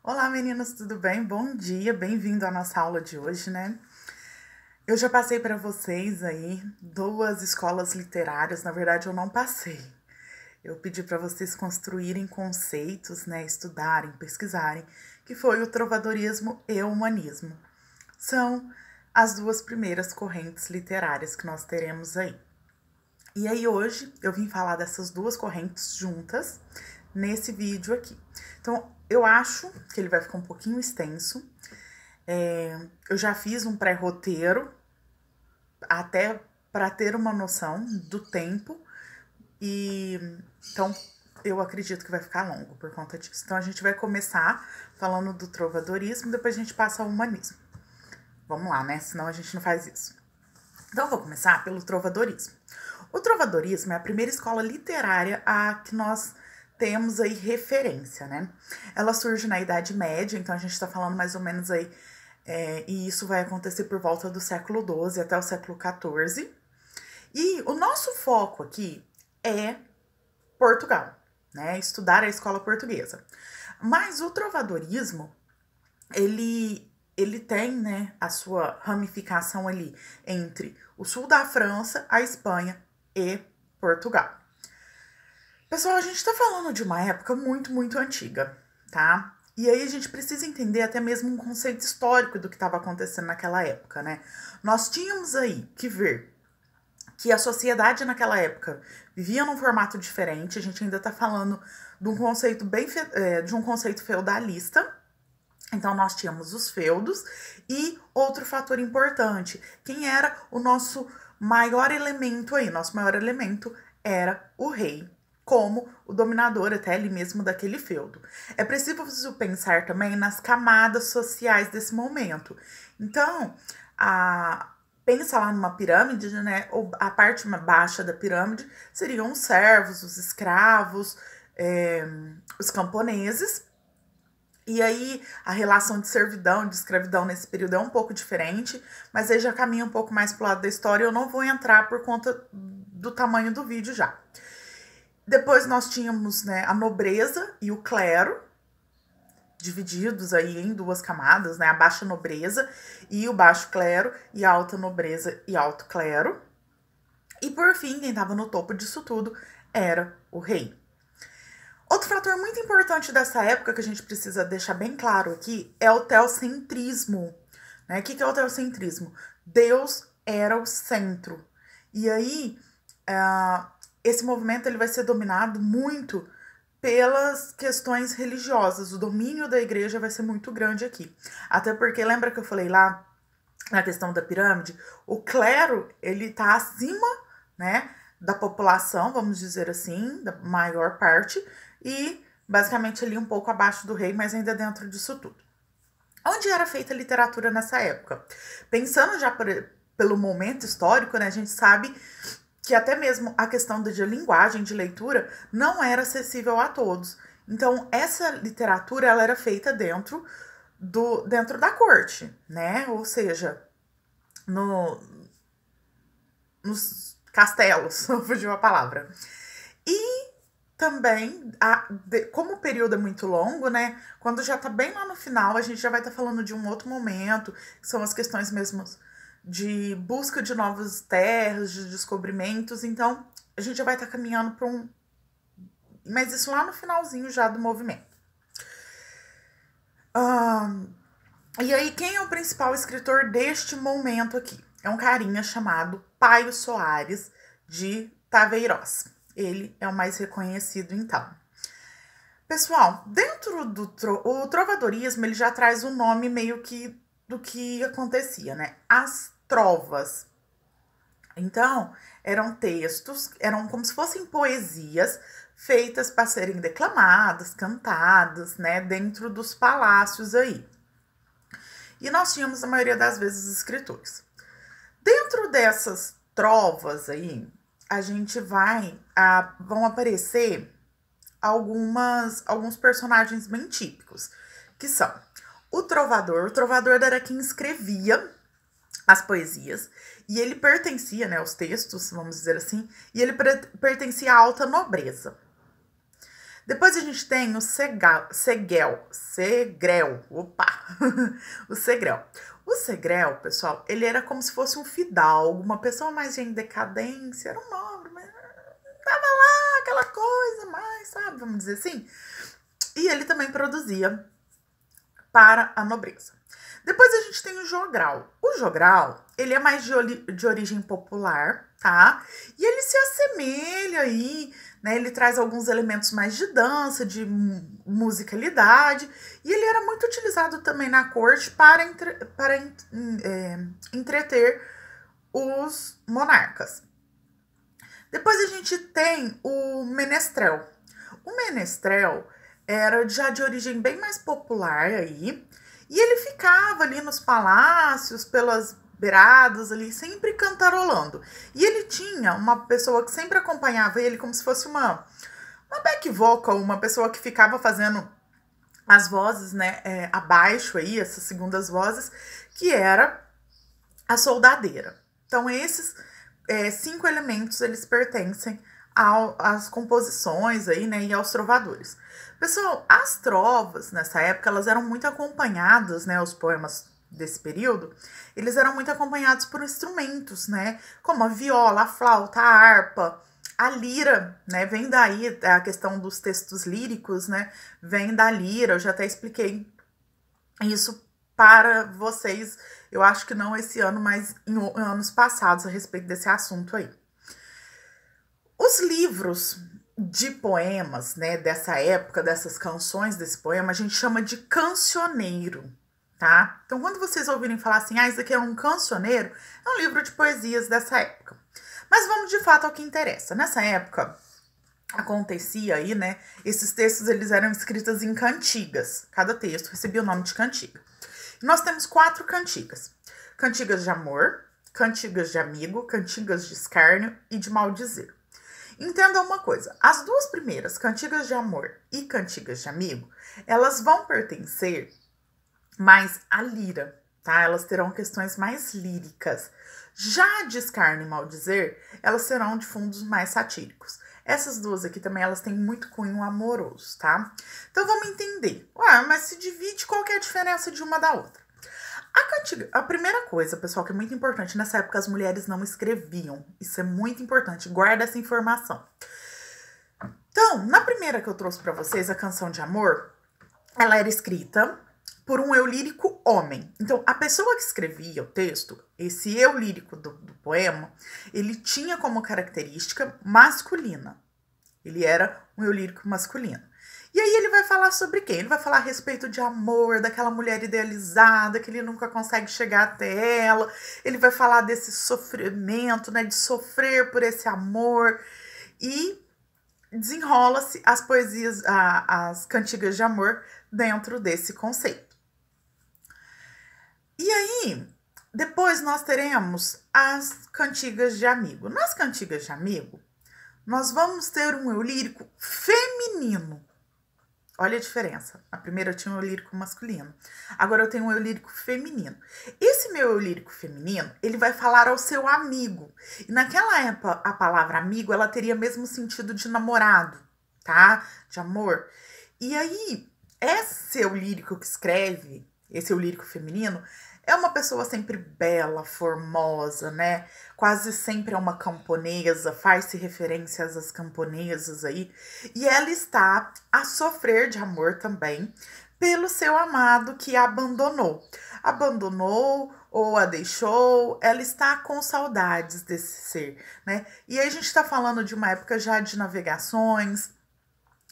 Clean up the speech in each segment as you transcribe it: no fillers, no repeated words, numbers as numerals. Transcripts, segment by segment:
Olá meninas, tudo bem? Bom dia, bem-vindo à nossa aula de hoje, né? Eu já passei para vocês aí 2 escolas literárias, na verdade eu não passei. Eu pedi para vocês construírem conceitos, né, estudarem, pesquisarem, que foi o trovadorismo e o humanismo. São as 2 primeiras correntes literárias que nós teremos aí. E aí hoje eu vim falar dessas 2 correntes juntas nesse vídeo aqui. Então, eu acho que ele vai ficar um pouquinho extenso. Eu já fiz um pré-roteiro, até para ter uma noção do tempo, e então eu acredito que vai ficar longo por conta disso. Então, a gente vai começar falando do trovadorismo, depois a gente passa ao humanismo. Vamos lá, né? Senão a gente não faz isso. Então, eu vou começar pelo trovadorismo. O trovadorismo é a primeira escola literária a que nós temos aí referência, né? Ela surge na Idade Média, então a gente tá falando mais ou menos aí, e isso vai acontecer por volta do século XII até o século XIV. E o nosso foco aqui é Portugal, né? Estudar a escola portuguesa. Mas o trovadorismo, ele tem, né, a sua ramificação ali entre o sul da França, a Espanha e Portugal. Pessoal, a gente tá falando de uma época muito, muito antiga, tá? E aí a gente precisa entender até mesmo um conceito histórico do que estava acontecendo naquela época, né? Nós tínhamos aí que ver que a sociedade naquela época vivia num formato diferente. A gente ainda tá falando de um conceito de um conceito feudalista. Então nós tínhamos os feudos e outro fator importante, quem era o nosso maior elemento aí? Nosso maior elemento era o rei, como o dominador até ele mesmo daquele feudo. É preciso pensar também nas camadas sociais desse momento. Então, pensa lá numa pirâmide, né? A parte baixa da pirâmide seriam os servos, os escravos, os camponeses. E aí, a relação de servidão e de escravidão nesse período é um pouco diferente, mas aí já caminha um pouco mais pro lado da história. Eu não vou entrar por conta do tamanho do vídeo já. Depois nós tínhamos, né, a nobreza e o clero, divididos aí em 2 camadas, né, a baixa nobreza e o baixo clero, e a alta nobreza e alto clero. E por fim, quem estava no topo disso tudo era o rei. Outro fator muito importante dessa época que a gente precisa deixar bem claro aqui é o teocentrismo. Né? O que é o teocentrismo? Deus era o centro. E aí, esse movimento ele vai ser dominado muito pelas questões religiosas. O domínio da igreja vai ser muito grande aqui. Até porque, lembra que eu falei lá na questão da pirâmide? O clero, ele tá acima, né, da população, vamos dizer assim, da maior parte, e basicamente ali um pouco abaixo do rei, mas ainda dentro disso tudo. Onde era feita a literatura nessa época? Pensando já pelo momento histórico, né, a gente sabe que até mesmo a questão de linguagem, de leitura, não era acessível a todos. Então, essa literatura ela era feita dentro da corte, né? Ou seja, nos castelos, fugiu a palavra. E também, como o período é muito longo, né? Quando já tá bem lá no final, a gente já vai estar falando de um outro momento, que são as questões mesmo de busca de novas terras, de descobrimentos. Então, a gente já vai estar caminhando para um. Mas isso lá no finalzinho já do movimento. E aí, quem é o principal escritor deste momento aqui? É um carinha chamado Paio Soares de Taveiroz. Ele é o mais reconhecido, então. Pessoal, dentro do o trovadorismo, ele já traz o nome meio que do que acontecia, né? As trovas. Então, eram textos, eram como se fossem poesias feitas para serem declamadas, cantadas, né? Dentro dos palácios aí. E nós tínhamos, a maioria das vezes, os escritores. Dentro dessas trovas aí, a gente vão aparecer alguns personagens bem típicos, que são o trovador. O trovador era quem escrevia as poesias, e ele pertencia, né, aos textos, vamos dizer assim, e ele pertencia à alta nobreza. Depois a gente tem o Segrel, opa, o Segrel. O Segrel, pessoal, ele era como se fosse um fidalgo, uma pessoa mais em decadência, era um nobre, mas tava lá aquela coisa mais, sabe, vamos dizer assim. E ele também produzia para a nobreza. Depois a gente tem o jogral. O jogral, ele é mais de origem popular, tá? E ele se assemelha aí, né? Ele traz alguns elementos mais de dança, de musicalidade. E ele era muito utilizado também na corte para entreter os monarcas. Depois a gente tem o menestrel. O menestrel era já de origem bem mais popular aí. E ele ficava ali nos palácios, pelas beiradas ali, sempre cantarolando. E ele tinha uma pessoa que sempre acompanhava ele como se fosse uma back vocal, uma pessoa que ficava fazendo as vozes, né, abaixo aí, essas segundas vozes, que era a soldadeira. Então esses 5 elementos, eles pertencem às composições aí, né, e aos trovadores. Pessoal, as trovas nessa época, elas eram muito acompanhadas, né, os poemas desse período, eles eram muito acompanhados por instrumentos, né, como a viola, a flauta, a harpa, a lira, né, vem daí a questão dos textos líricos, né, vem da lira, eu já até expliquei isso para vocês, eu acho que não esse ano, mas em anos passados a respeito desse assunto aí. Os livros de poemas, né, dessa época, dessas canções desse poema, a gente chama de cancioneiro, tá? Então, quando vocês ouvirem falar assim, isso aqui é um cancioneiro, é um livro de poesias dessa época. Mas vamos de fato ao que interessa. Nessa época, acontecia aí, né, esses textos, eles eram escritos em cantigas. Cada texto recebia o nome de cantiga. E nós temos 4 cantigas. Cantigas de amor, cantigas de amigo, cantigas de escárnio e de maldizer. Entenda uma coisa, as 2 primeiras, cantigas de amor e cantigas de amigo, elas vão pertencer mais à lira, tá? Elas terão questões mais líricas. Já de escárnio e maldizer, elas serão de fundos mais satíricos. Essas 2 aqui também, elas têm muito cunho amoroso, tá? Então vamos entender. Mas se divide, qual que é a diferença de uma da outra? A primeira coisa, pessoal, que é muito importante, nessa época as mulheres não escreviam. Isso é muito importante, guarda essa informação. Então, na primeira que eu trouxe para vocês, a canção de amor, ela era escrita por um eu lírico homem. Então, a pessoa que escrevia o texto, esse eu lírico do poema, ele tinha como característica masculina. Ele era um eu lírico masculino. E aí ele vai falar sobre quem? Ele vai falar a respeito de amor, daquela mulher idealizada, que ele nunca consegue chegar até ela. Ele vai falar desse sofrimento, né, de sofrer por esse amor. E desenrola-se as poesias, as cantigas de amor dentro desse conceito. E aí, depois nós teremos as cantigas de amigo. Nas cantigas de amigo, nós vamos ter um eu lírico feminino. Olha a diferença. A primeira eu tinha um eu lírico masculino. Agora eu tenho um eu lírico feminino. Esse meu eu lírico feminino, ele vai falar ao seu amigo. E naquela época, a palavra amigo, ela teria mesmo sentido de namorado, tá? De amor. E aí, esse eu lírico que escreve, esse eu lírico feminino, é uma pessoa sempre bela, formosa, né? Quase sempre é uma camponesa, faz-se referências às camponesas aí. E ela está a sofrer de amor também pelo seu amado que a abandonou. Abandonou ou a deixou, ela está com saudades desse ser, né? E aí a gente tá falando de uma época já de navegações.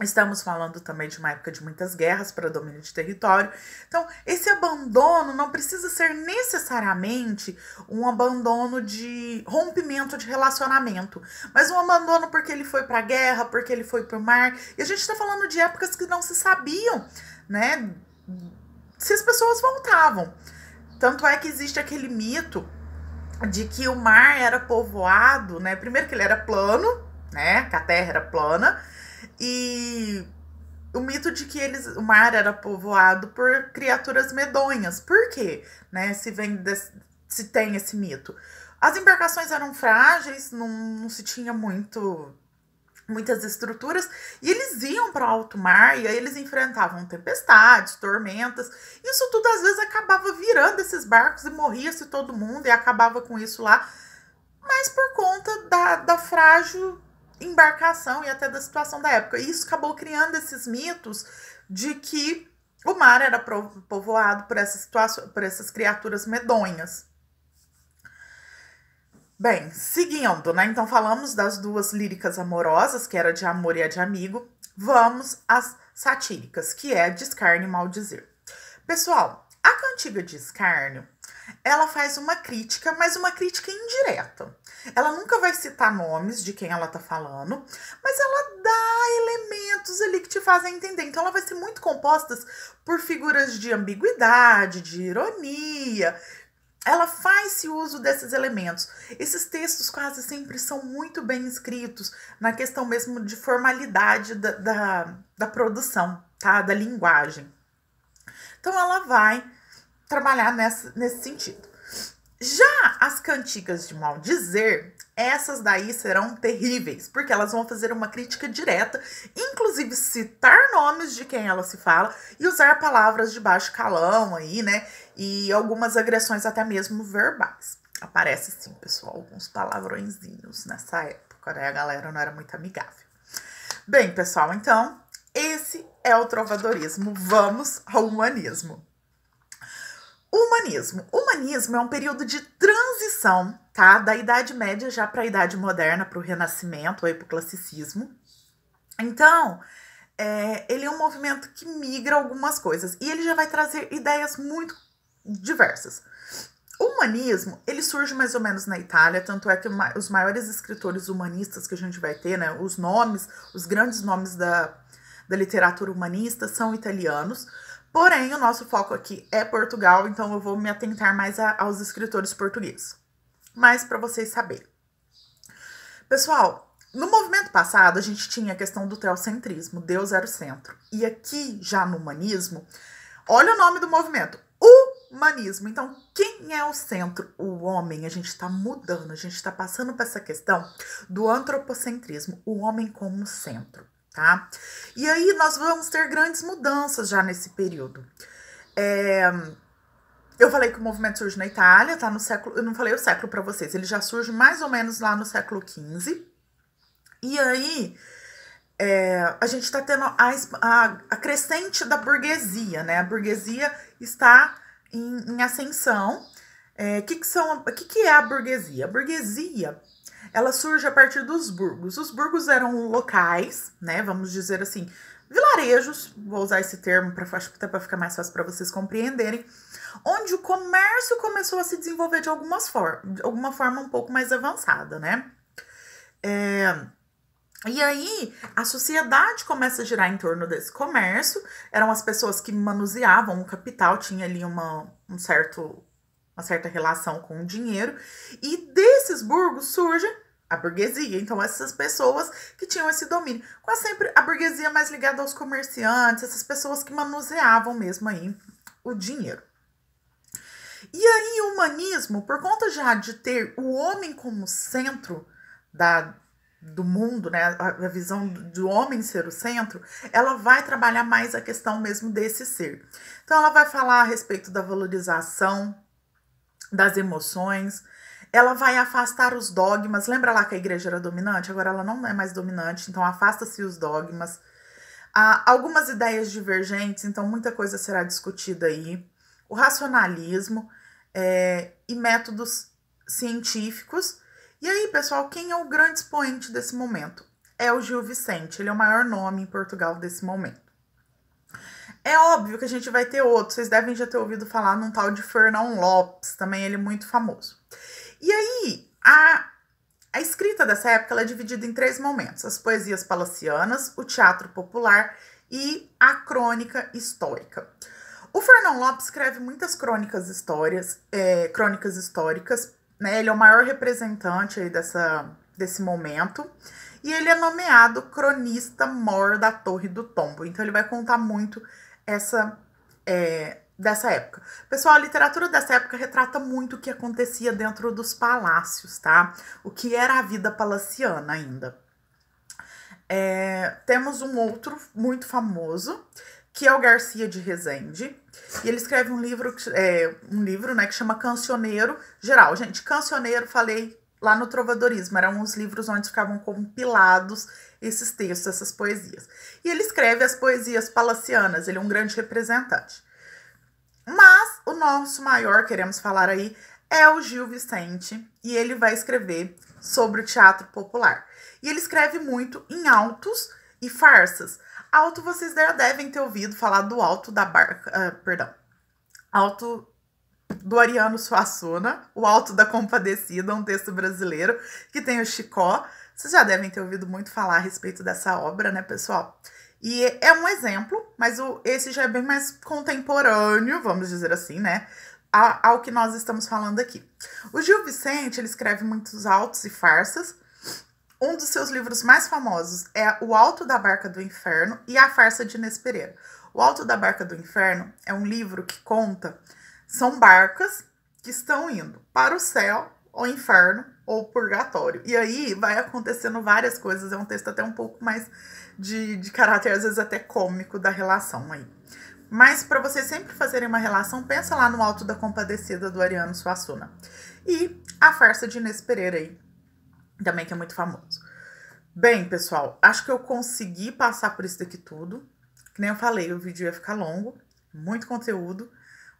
Estamos falando também de uma época de muitas guerras para domínio de território. Então, esse abandono não precisa ser necessariamente um abandono de rompimento de relacionamento, mas um abandono porque ele foi para a guerra, porque ele foi para o mar. E a gente está falando de épocas que não se sabiam, né, se as pessoas voltavam. Tanto é que existe aquele mito de que o mar era povoado, né? Primeiro que ele era plano, né? Que a terra era plana. E o mito de que o mar era povoado por criaturas medonhas. Por quê? Né? Se tem esse mito. As embarcações eram frágeis, não se tinha muito muitas estruturas, e eles iam para alto mar, e aí eles enfrentavam tempestades, tormentas. Isso tudo às vezes acabava virando esses barcos e morria-se todo mundo, e acabava com isso lá, mas por conta da frágil embarcação e até da situação da época. E isso acabou criando esses mitos de que o mar era povoado por essas criaturas medonhas. Bem, seguindo, né? Então falamos das duas líricas amorosas, que era de amor e a de amigo. Vamos às satíricas, que é de escárnio e maldizer. Pessoal, a cantiga de escárnio, ela faz uma crítica, mas uma crítica indireta. Ela nunca vai citar nomes de quem ela tá falando, mas ela dá elementos ali que te fazem entender. Então ela vai ser muito composta por figuras de ambiguidade, de ironia. Ela faz uso desses elementos. Esses textos quase sempre são muito bem escritos, na questão mesmo de formalidade da produção, tá? Da linguagem. Então ela vai trabalhar nesse sentido. Já as cantigas de maldizer, essas daí serão terríveis, porque elas vão fazer uma crítica direta, inclusive citar nomes de quem ela se fala e usar palavras de baixo calão aí, né? E algumas agressões até mesmo verbais. Aparece sim, pessoal, alguns palavrõezinhos nessa época, né? A galera não era muito amigável. Bem, pessoal, então, esse é o trovadorismo. Vamos ao humanismo. O humanismo é um período de transição, tá? Da Idade Média já para a Idade Moderna, para o Renascimento, ou para o Classicismo. Então, ele é um movimento que migra algumas coisas. E ele já vai trazer ideias muito diversas. O humanismo, ele surge mais ou menos na Itália, tanto é que os maiores escritores humanistas que a gente vai ter, né? Os grandes nomes da literatura humanista são italianos. Porém, o nosso foco aqui é Portugal, então eu vou me atentar mais aos escritores portugueses. Mas para vocês saberem. Pessoal, no movimento passado, a gente tinha a questão do teocentrismo, Deus era o centro. E aqui, já no humanismo, olha o nome do movimento, humanismo. Então, quem é o centro? O homem. A gente está mudando, a gente está passando para essa questão do antropocentrismo, o homem como centro. Tá? E aí nós vamos ter grandes mudanças já nesse período. Eu falei que o movimento surge na Itália, tá no século... Eu não falei o século para vocês, ele já surge mais ou menos lá no século XV. E aí a gente tá tendo a crescente da burguesia, né? A burguesia está em ascensão. Que é a burguesia? A burguesia, ela surge a partir dos burgos. Os burgos eram locais, né? Vamos dizer assim, vilarejos, vou usar esse termo até para ficar mais fácil para vocês compreenderem, onde o comércio começou a se desenvolver de alguma forma um pouco mais avançada, né? E aí, a sociedade começa a girar em torno desse comércio. Eram as pessoas que manuseavam o capital, tinha ali uma certa relação com o dinheiro. E desses burgos surge a burguesia. Então, essas pessoas que tinham esse domínio. Quase sempre a burguesia mais ligada aos comerciantes, essas pessoas que manuseavam mesmo aí o dinheiro. E aí, o humanismo, por conta já de ter o homem como centro do mundo, né, a visão do homem ser o centro, ela vai trabalhar mais a questão mesmo desse ser. Então, ela vai falar a respeito da valorização das emoções, ela vai afastar os dogmas. Lembra lá que a igreja era dominante? Agora ela não é mais dominante, então afasta-se os dogmas. Há algumas ideias divergentes, então muita coisa será discutida aí. O racionalismo e métodos científicos. E aí, pessoal, quem é o grande expoente desse momento? É o Gil Vicente, ele é o maior nome em Portugal desse momento. É óbvio que a gente vai ter outros, vocês devem já ter ouvido falar num tal de Fernão Lopes, também ele é muito famoso. E aí, a escrita dessa época ela é dividida em 3 momentos: as poesias palacianas, o teatro popular e a crônica histórica. O Fernão Lopes escreve muitas crônicas históricas, né? Ele é o maior representante aí desse momento. E ele é nomeado cronista-mor da Torre do Tombo. Então, ele vai contar muito dessa época. Pessoal, a literatura dessa época retrata muito o que acontecia dentro dos palácios, tá? O que era a vida palaciana ainda. Temos um outro muito famoso, que é o Garcia de Rezende. E ele escreve um livro, né, que chama Cancioneiro Geral. Gente, Cancioneiro, falei lá no Trovadorismo, eram uns livros onde ficavam compilados esses textos, essas poesias. E ele escreve as poesias palacianas, ele é um grande representante. Mas o nosso maior, queremos falar aí, é o Gil Vicente, e ele vai escrever sobre o teatro popular. E ele escreve muito em autos e farsas. Auto, vocês já devem ter ouvido falar do Alto da Barca, Alto do Ariano Suassuna, o Alto da Compadecida, um texto brasileiro que tem o Chicó. Vocês já devem ter ouvido muito falar a respeito dessa obra, né, pessoal? E é um exemplo, mas esse já é bem mais contemporâneo, vamos dizer assim, né, ao que nós estamos falando aqui. O Gil Vicente, ele escreve muitos autos e farsas. Um dos seus livros mais famosos é O Alto da Barca do Inferno e A Farsa de Inês Pereira. O Alto da Barca do Inferno é um livro que conta, são barcas que estão indo para o céu, o inferno ou purgatório. E aí vai acontecendo várias coisas, é um texto até um pouco mais de caráter, às vezes até cômico da relação aí. Mas para vocês sempre fazerem uma relação, pensa lá no Alto da Compadecida do Ariano Suassuna. E A Farsa de Inês Pereira aí, também, que é muito famoso. Bem, pessoal, acho que eu consegui passar por isso daqui tudo. Que nem eu falei, o vídeo ia ficar longo, muito conteúdo,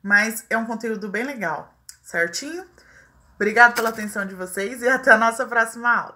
mas é um conteúdo bem legal, certinho? Obrigada pela atenção de vocês e até a nossa próxima aula.